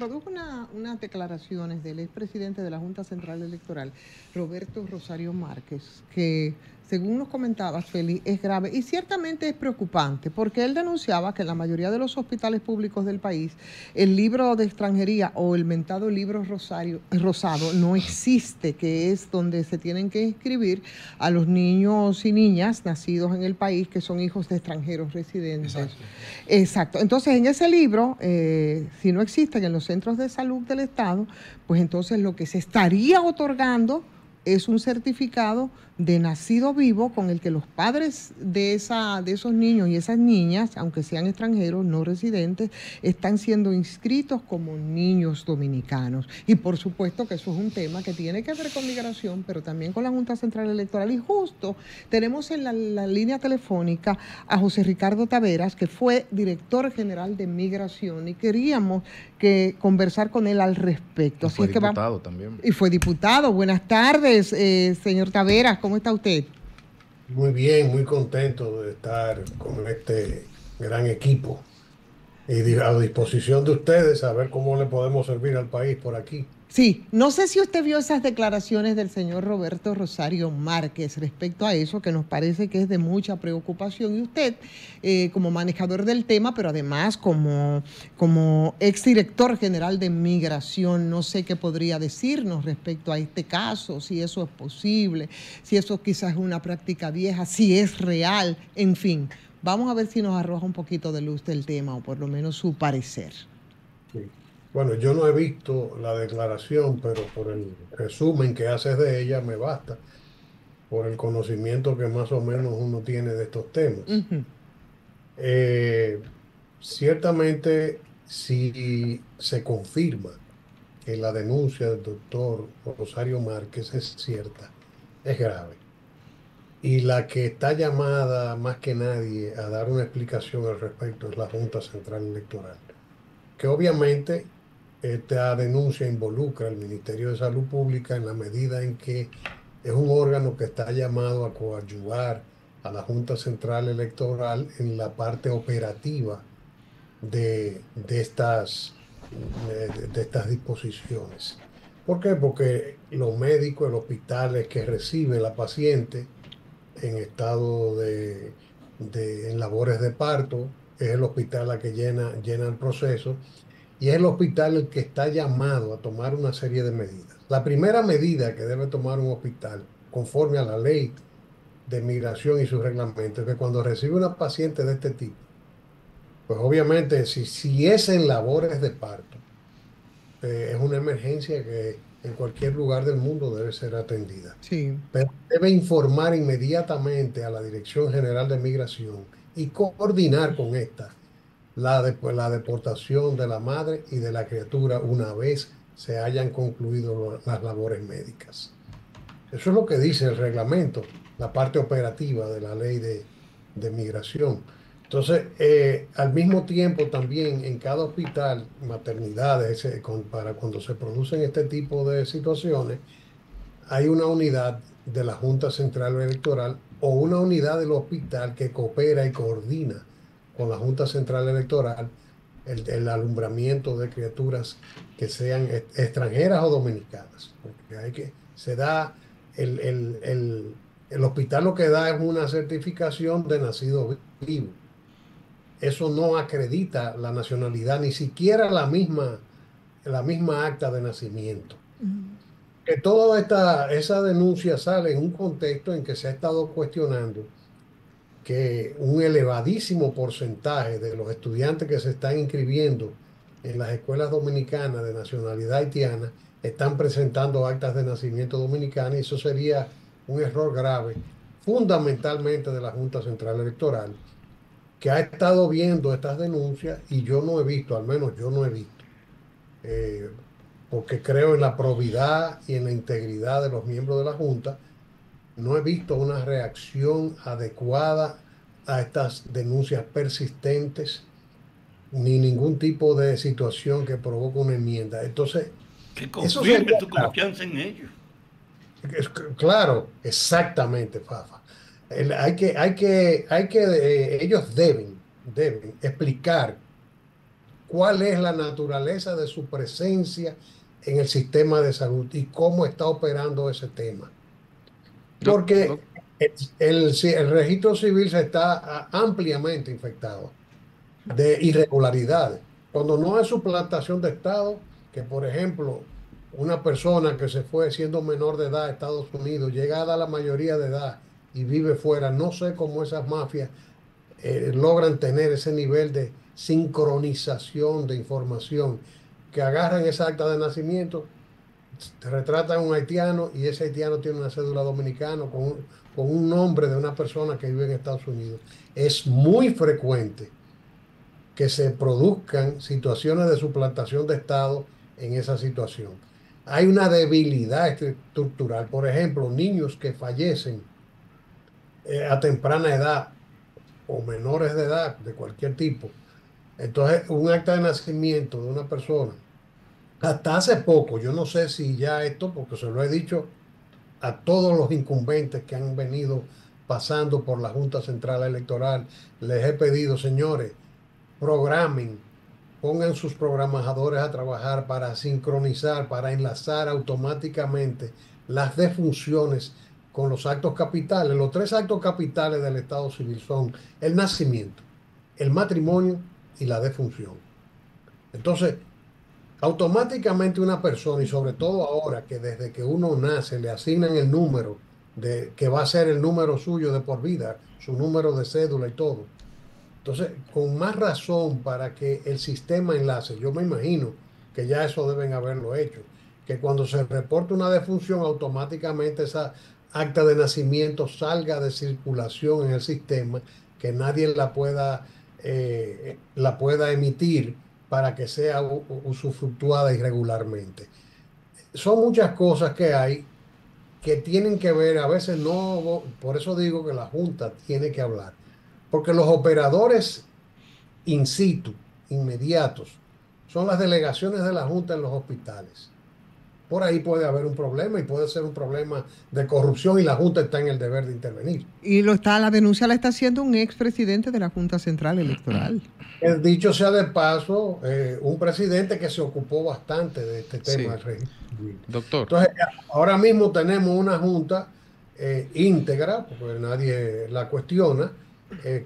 produjo unas declaraciones del expresidente de la Junta Central Electoral, Roberto Rosario Márquez, que según nos comentabas, Félix, es grave y ciertamente es preocupante, porque él denunciaba que en la mayoría de los hospitales públicos del país el libro de extranjería o el mentado libro rosado no existe, que es donde se tienen que inscribir a los niños y niñas nacidos en el país que son hijos de extranjeros residentes. Exacto. Exacto. Entonces, en ese libro, si no existen en los centros de salud del Estado, pues entonces lo que se estaría otorgando es un certificado de nacido vivo con el que los padres de esos niños y esas niñas, aunque sean extranjeros, no residentes, están siendo inscritos como niños dominicanos. Y por supuesto que eso es un tema que tiene que ver con migración, pero también con la Junta Central Electoral. Y justo tenemos en la línea telefónica a José Ricardo Taveras, que fue director general de migración, y queríamos conversar con él al respecto. Y fue diputado también. Y fue diputado. Buenas tardes, señor Taveras. ¿Cómo está usted? Muy bien, muy contento de estar con este gran equipo y a disposición de ustedes a ver cómo le podemos servir al país por aquí. Sí, no sé si usted vio esas declaraciones del señor Roberto Rosario Márquez respecto a eso, que nos parece que es de mucha preocupación. Y usted, como manejador del tema, pero además como exdirector general de Migración, no sé qué podría decirnos respecto a este caso, si eso es posible, si eso quizás es una práctica vieja, si es real, en fin. Vamos a ver si nos arroja un poquito de luz del tema, o por lo menos su parecer. Sí. Bueno, yo no he visto la declaración, pero por el resumen que haces de ella me basta, por el conocimiento que más o menos uno tiene de estos temas. Ciertamente, si se confirma que la denuncia del doctor Rosario Márquez es cierta, es grave. Y la que está llamada más que nadie a dar una explicación al respecto es la Junta Central Electoral, que obviamente esta denuncia involucra al Ministerio de Salud Pública en la medida en que es un órgano que está llamado a coadyuvar a la Junta Central Electoral en la parte operativa de estas disposiciones. ¿Por qué? Porque los médicos, el hospital que recibe la paciente en estado en labores de parto, es el hospital la que llena el proceso, y es el hospital el que está llamado a tomar una serie de medidas. La primera medida que debe tomar un hospital, conforme a la ley de migración y sus reglamentos, es que cuando recibe una paciente de este tipo, pues obviamente si es en labores de parto, es una emergencia que en cualquier lugar del mundo debe ser atendida. Sí. Pero debe informar inmediatamente a la Dirección General de Migración y coordinar con esta la deportación de la madre y de la criatura una vez se hayan concluido las labores médicas. Eso es lo que dice el reglamento, la parte operativa de la ley de migración. Entonces, al mismo tiempo también en cada hospital, maternidades, para cuando se producen este tipo de situaciones, hay una unidad de la Junta Central Electoral o una unidad del hospital que coopera y coordina con la Junta Central Electoral el alumbramiento de criaturas que sean extranjeras o dominicanas. Porque el hospital lo que da es una certificación de nacido vivo. Eso no acredita la nacionalidad, ni siquiera la misma acta de nacimiento. Que toda esa denuncia sale en un contexto en que se ha estado cuestionando que un elevadísimo porcentaje de los estudiantes que se están inscribiendo en las escuelas dominicanas de nacionalidad haitiana están presentando actas de nacimiento dominicanas, y eso sería un error grave, fundamentalmente de la Junta Central Electoral, que ha estado viendo estas denuncias, y yo no he visto, al menos yo no he visto, porque creo en la probidad y en la integridad de los miembros de la Junta, no he visto una reacción adecuada a estas denuncias persistentes, ni ningún tipo de situación que provoque una enmienda. Entonces, que confirme tu confianza en ellos. Claro, exactamente, Fafa. Ellos deben explicar cuál es la naturaleza de su presencia en el sistema de salud y cómo está operando ese tema. Porque el registro civil se está ampliamente infectado de irregularidades. Cuando no hay suplantación de Estado, que por ejemplo, una persona que se fue siendo menor de edad a Estados Unidos, llegada a la mayoría de edad y vive fuera, no sé cómo esas mafias logran tener ese nivel de sincronización de información, que agarran esa acta de nacimiento, te retratan a un haitiano y ese haitiano tiene una cédula dominicana con un nombre de una persona que vive en Estados Unidos. Es muy frecuente que se produzcan situaciones de suplantación de Estado en esa situación. Hay una debilidad estructural. Por ejemplo, niños que fallecen a temprana edad o menores de edad de cualquier tipo. Entonces, un acta de nacimiento de una persona, hasta hace poco, yo no sé si ya esto, porque se lo he dicho a todos los incumbentes que han venido pasando por la Junta Central Electoral, les he pedido, señores, programen, pongan sus programadores a trabajar para sincronizar, para enlazar automáticamente las defunciones con los actos capitales. Los 3 actos capitales del Estado civil son el nacimiento, el matrimonio y la defunción. Entonces, automáticamente una persona, y sobre todo ahora que desde que uno nace le asignan el número que va a ser el número suyo de por vida, su número de cédula y todo. Entonces, con más razón para que el sistema enlace, yo me imagino que ya eso deben haberlo hecho, que cuando se reporte una defunción, automáticamente esa acta de nacimiento salga de circulación en el sistema, que nadie la pueda emitir para que sea usufructuada irregularmente. Son muchas cosas que hay que tienen que ver, a veces no, por eso digo que la Junta tiene que hablar, porque los operadores in situ, inmediatos, son las delegaciones de la Junta en los hospitales. Por ahí puede haber un problema y puede ser un problema de corrupción y la Junta está en el deber de intervenir. Y la denuncia la está haciendo un expresidente de la Junta Central Electoral. Dicho sea de paso, un presidente que se ocupó bastante de este tema del registro civil. Doctor. Entonces, ahora mismo tenemos una Junta íntegra, porque nadie la cuestiona.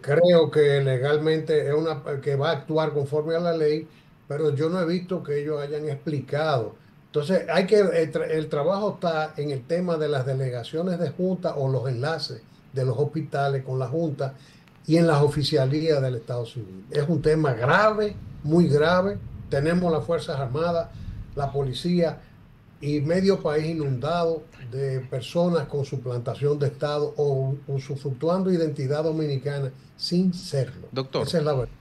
Creo que legalmente es que va a actuar conforme a la ley, pero yo no he visto que ellos hayan explicado. Entonces, el trabajo está en el tema de las delegaciones de Junta o los enlaces de los hospitales con la Junta y en las oficialías del Estado civil. Es un tema grave, muy grave. Tenemos las Fuerzas Armadas, la policía y medio país inundado de personas con suplantación de Estado o usufructuando identidad dominicana sin serlo. Doctor, esa es la verdad.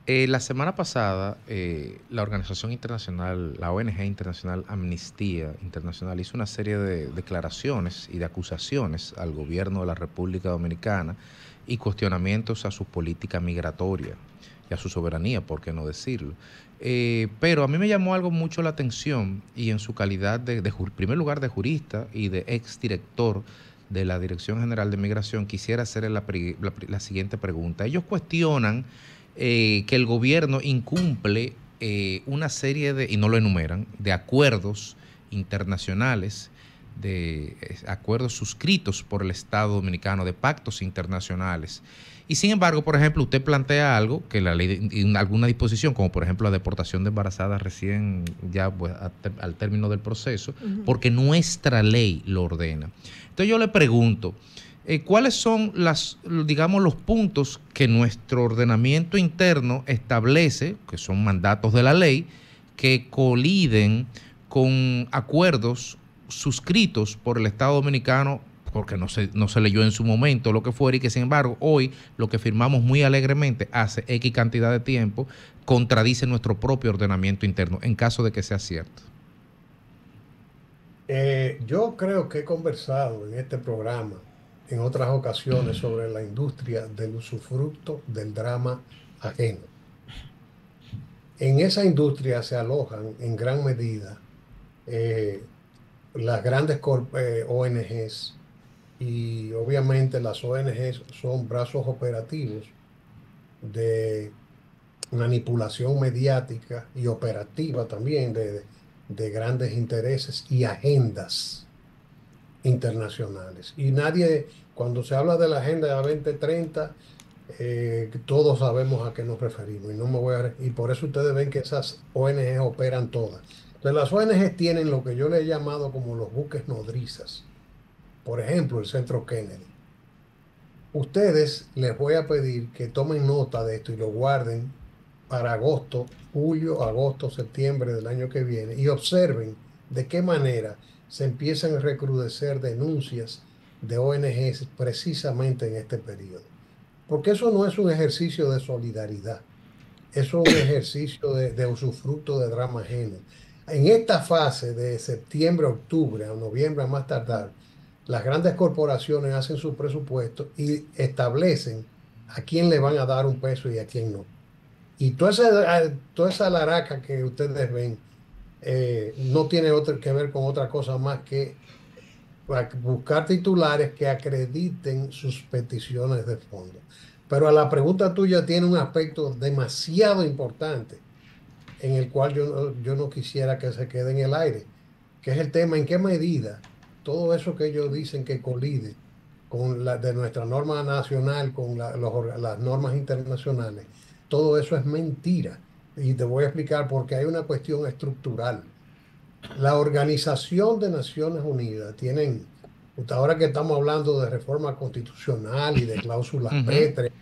La semana pasada, la organización internacional, la ONG internacional Amnistía Internacional, hizo una serie de declaraciones y de acusaciones al gobierno de la República Dominicana y cuestionamientos a su política migratoria y a su soberanía, por qué no decirlo. Pero a mí me llamó algo mucho la atención, y en su calidad de primer lugar de jurista y de exdirector de la Dirección General de Migración, quisiera hacerle la siguiente pregunta. Ellos cuestionan que el gobierno incumple una serie y no lo enumeran, de acuerdos internacionales, de acuerdos suscritos por el Estado Dominicano, de pactos internacionales. Y sin embargo, por ejemplo, usted plantea algo, que la ley, alguna disposición, como por ejemplo la deportación de embarazadas recién ya pues, al término del proceso, porque nuestra ley lo ordena. Entonces yo le pregunto, ¿cuáles son digamos, los puntos que nuestro ordenamiento interno establece, que son mandatos de la ley, que coliden con acuerdos suscritos por el Estado Dominicano, porque no se leyó en su momento lo que fuera, y que sin embargo hoy lo que firmamos muy alegremente hace X cantidad de tiempo contradice nuestro propio ordenamiento interno, en caso de que sea cierto? Yo creo que he conversado en este programa en otras ocasiones sobre la industria del usufructo del drama ajeno. En esa industria se alojan en gran medida las grandes ONGs, y obviamente las ONGs son brazos operativos de manipulación mediática y operativa también de grandes intereses y agendas internacionales. Y nadie, cuando se habla de la Agenda 2030, todos sabemos a qué nos referimos y no me voy y por eso ustedes ven que esas ONG operan todas. Entonces las ONG tienen lo que yo le he llamado como los buques nodrizas. Por ejemplo, el Centro Kennedy. Ustedes les voy a pedir que tomen nota de esto y lo guarden para agosto, julio, agosto, septiembre del año que viene y observen de qué manera se empiezan a recrudecer denuncias de ONGs precisamente en este periodo. Porque eso no es un ejercicio de solidaridad, eso es un ejercicio de usufructo de drama ajeno. En esta fase de septiembre, octubre, a noviembre a más tardar, las grandes corporaciones hacen su presupuesto y establecen a quién le van a dar un peso y a quién no. Y toda esa laraca que ustedes ven no tiene que ver con otra cosa más que buscar titulares que acrediten sus peticiones de fondo. Pero a la pregunta tuya tiene un aspecto demasiado importante en el cual yo no quisiera que se quede en el aire, que es el tema en qué medida todo eso que ellos dicen que colide con de nuestra norma nacional, con las normas internacionales, todo eso es mentira. Y te voy a explicar porque hay una cuestión estructural. La Organización de Naciones Unidas tienen, ahora que estamos hablando de reforma constitucional y de cláusulas pétreas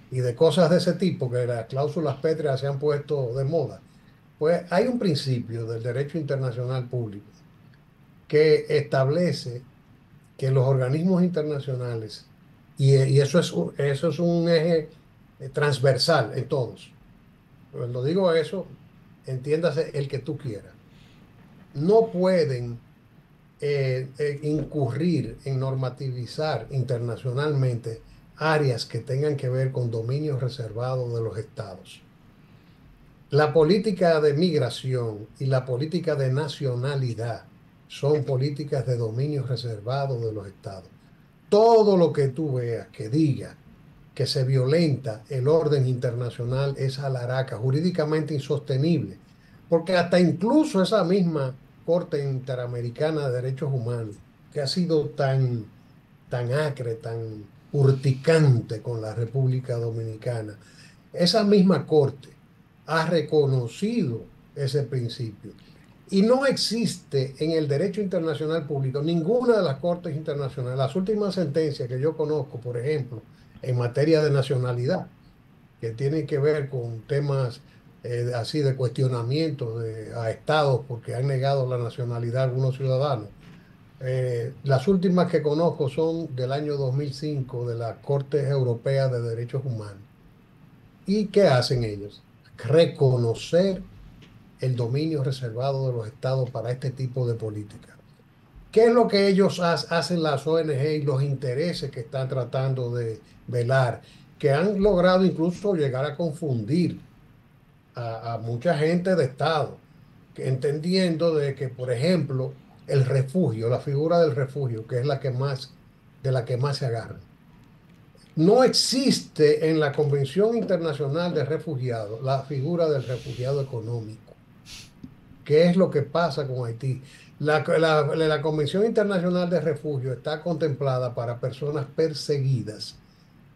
y de cosas de ese tipo, que las cláusulas pétreas se han puesto de moda, pues hay un principio del derecho internacional público que establece que los organismos internacionales, y eso es un eje transversal en todos, cuando digo eso, entiéndase el que tú quieras, no pueden incurrir en normativizar internacionalmente áreas que tengan que ver con dominios reservados de los estados. La política de migración y la política de nacionalidad son políticas de dominio reservado de los estados. Todo lo que tú veas que diga que se violenta el orden internacional es alaraca, jurídicamente insostenible, porque hasta incluso esa misma Corte Interamericana de Derechos Humanos, que ha sido tan acre, tan urticante con la República Dominicana, esa misma Corte ha reconocido ese principio. Y no existe en el derecho internacional público ninguna de las cortes internacionales, las últimas sentencias que yo conozco, por ejemplo, en materia de nacionalidad, que tienen que ver con temas así de cuestionamiento a estados porque han negado la nacionalidad a algunos ciudadanos. Las últimas que conozco son del año 2005 de la Corte Europea de Derechos Humanos. ¿Y qué hacen ellos? Reconocer el dominio reservado de los estados para este tipo de política. ¿Qué es lo que ellos hacen las ONG y los intereses que están tratando de velar? Que han logrado incluso llegar a confundir a mucha gente de estado, entendiendo de que, por ejemplo, el refugio, la figura del refugio, que es de la que más se agarran. No existe en la Convención Internacional de Refugiados la figura del refugiado económico. ¿Qué es lo que pasa con Haití? La Convención Internacional de Refugio está contemplada para personas perseguidas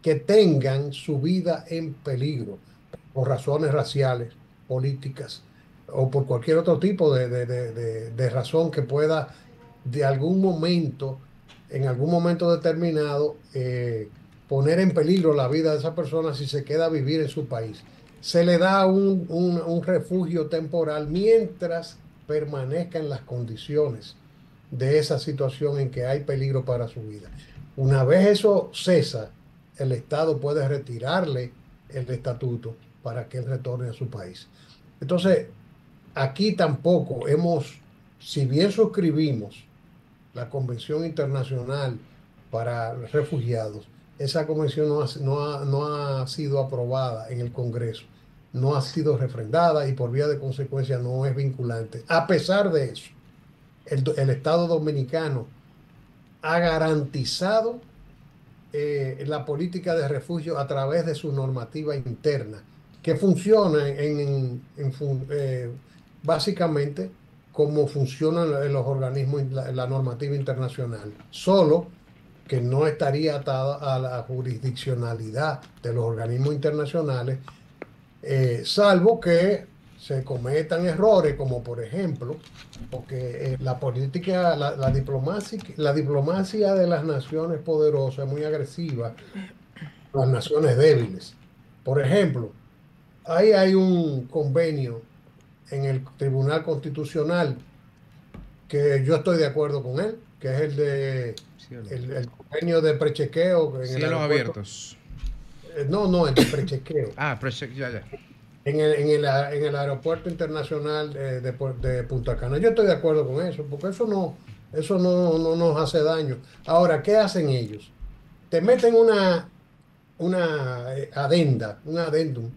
que tengan su vida en peligro por razones raciales, políticas o por cualquier otro tipo de razón que pueda de algún momento, en algún momento determinado, poner en peligro la vida de esa persona si se queda a vivir en su país. Se le da un refugio temporal mientras permanezca en las condiciones de esa situación en que hay peligro para su vida. Una vez eso cesa, el Estado puede retirarle el estatuto para que él retorne a su país. Entonces, aquí tampoco si bien suscribimos la Convención Internacional para Refugiados, esa convención no ha sido aprobada en el Congreso, no ha sido refrendada y por vía de consecuencia no es vinculante. A pesar de eso, el Estado dominicano ha garantizado la política de refugio a través de su normativa interna, que funciona básicamente como funcionan los organismos, la normativa internacional, solo que no estaría atada a la jurisdiccionalidad de los organismos internacionales, salvo que se cometan errores, como por ejemplo, porque la política, la diplomacia de las naciones poderosas es muy agresiva a las naciones débiles. Por ejemplo, ahí hay un convenio en el Tribunal Constitucional que yo estoy de acuerdo con él, que es el convenio de prechequeo. Cielos abiertos. No, el de prechequeo. Ya. En el aeropuerto internacional de Punta Cana. Yo estoy de acuerdo con eso, porque eso no nos hace daño. Ahora, ¿qué hacen ellos? Te meten un adendum,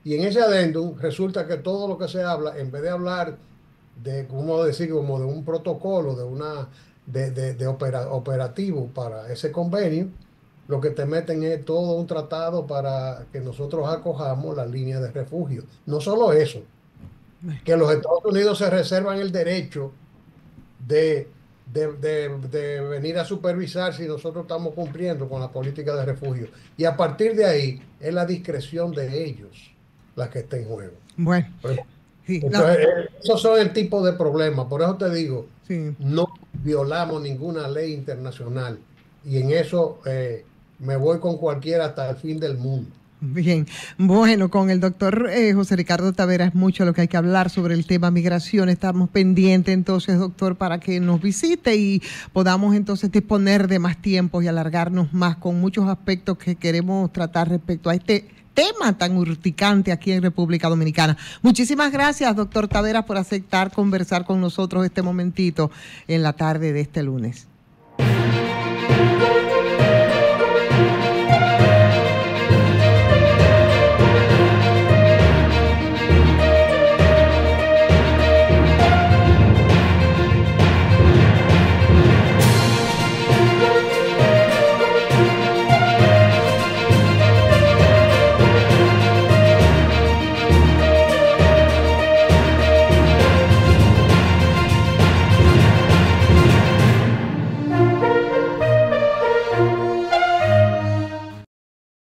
y en ese adendum resulta que todo lo que se habla, en vez de hablar de, ¿cómo decir?, como de un protocolo, de operativo para ese convenio, lo que te meten es todo un tratado para que nosotros acojamos la línea de refugio. No solo eso, que los Estados Unidos se reservan el derecho de venir a supervisar si nosotros estamos cumpliendo con la política de refugio. Y a partir de ahí es la discreción de ellos la que está en juego. Bueno. Sí, entonces, esos son el tipo de problemas. Por eso te digo, sí, no violamos ninguna ley internacional. Y en eso me voy con cualquiera hasta el fin del mundo. Bien, bueno, con el doctor José Ricardo Tavera es mucho lo que hay que hablar sobre el tema migración. Estamos pendientes entonces, doctor, para que nos visite y podamos entonces disponer de más tiempo y alargarnos más con muchos aspectos que queremos tratar respecto a este tema tan urticante aquí en República Dominicana. Muchísimas gracias, doctor Tavera, por aceptar conversar con nosotros este momentito en la tarde de este lunes.